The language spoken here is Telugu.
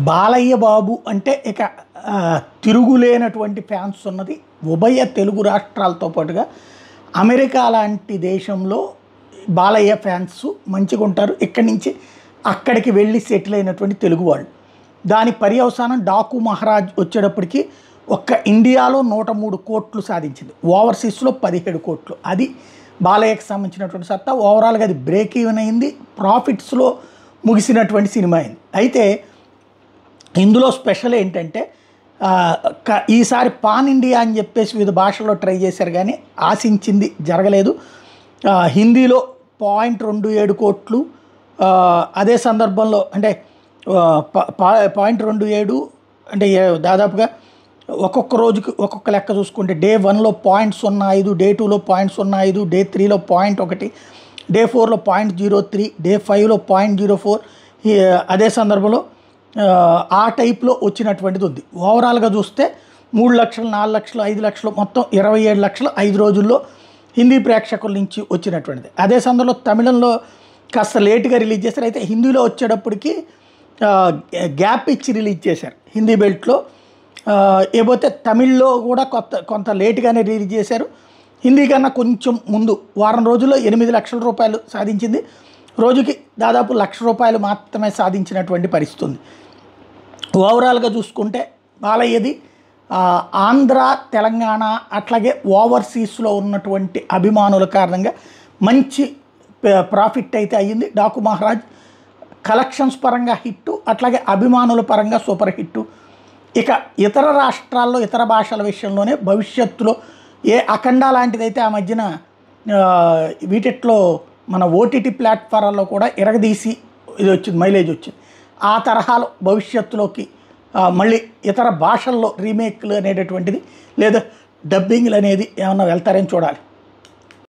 బాలయ్య బాబు అంటే ఇక తిరుగులేనటువంటి ఫ్యాన్స్ ఉన్నది. ఉభయ తెలుగు రాష్ట్రాలతో పాటుగా అమెరికా లాంటి దేశంలో బాలయ్య ఫ్యాన్స్ మంచిగా ఉంటారు. ఇక్కడి నుంచి అక్కడికి వెళ్ళి సెటిల్ అయినటువంటి తెలుగు వాళ్ళు. దాని పర్యవసానం డాకు మహారాజ్ వచ్చేటప్పటికి ఒక్క ఇండియాలో 103 కోట్లు సాధించింది, ఓవర్సీస్లో 17 కోట్లు. అది బాలయ్యకి సంబంధించినటువంటి సత్తా. ఓవరాల్గా అది బ్రేక్ ఈవెన్ అయింది, ప్రాఫిట్స్లో ముగిసినటువంటి సినిమా అయింది. అయితే ఇందులో స్పెషల్ ఏంటంటే ఈసారి పాన్ ఇండియా అని చెప్పేసి వివిధ భాషల్లో ట్రై చేశారు, కానీ ఆశించింది జరగలేదు. హిందీలో 0.27 కోట్లు, అదే సందర్భంలో అంటే 0.27 అంటే దాదాపుగా ఒక్కొక్క రోజుకి ఒక్కొక్క లెక్క చూసుకుంటే డే 1లో 0.05, డే 2లో 0.05, డే 3లో 0.1, డే 4లో 0.03, డే 5లో 0.04. అదే సందర్భంలో ఆ టైప్లో వచ్చినటువంటిది ఉంది. ఓవరాల్గా చూస్తే 3 లక్షలు, 4 లక్షలు, 5 లక్షలు, మొత్తం 27 లక్షలు 5 రోజుల్లో హిందీ ప్రేక్షకుల నుంచి వచ్చినటువంటిది. అదే సందర్భంలో తమిళంలో కాస్త లేటుగా రిలీజ్ చేశారు. అయితే హిందీలో వచ్చేటప్పటికి గ్యాప్ ఇచ్చి రిలీజ్ చేశారు హిందీ బెల్ట్లో. ఏపోతే తమిళ్లో కూడా కొంత లేటుగానే రిలీజ్ చేశారు. హిందీ కన్నా కొంచెం ముందు వారం రోజుల్లో 8 లక్షల రూపాయలు సాధించింది. రోజుకి దాదాపు 1 లక్ష రూపాయలు మాత్రమే సాధించినటువంటి పరిస్థితి ఉంది. ఓవరాల్గా చూసుకుంటే బాలయ్యది ఆంధ్ర, తెలంగాణ అట్లాగే ఓవర్సీస్లో ఉన్నటువంటి అభిమానుల కారణంగా మంచి ప్రాఫిట్ అయితే అయ్యింది. డాకు మహారాజ్ కలెక్షన్స్ పరంగా హిట్టు, అట్లాగే అభిమానుల పరంగా సూపర్ హిట్టు. ఇక ఇతర రాష్ట్రాల్లో ఇతర భాషల విషయంలోనే భవిష్యత్తులో అఖండ లాంటిదైతే ఆ మధ్యన వీటిట్లో మన ఓటీటీ ప్లాట్ఫారాల్లో కూడా ఇరగదీసి ఇది వచ్చింది, మైలేజ్ వచ్చింది. ఆ తరహాలో భవిష్యత్తులోకి మళ్ళీ ఇతర భాషల్లో రీమేక్లు అనేటటువంటిది లేదా డబ్బింగ్లు అనేది ఏమన్నా వెళ్తారని చూడాలి.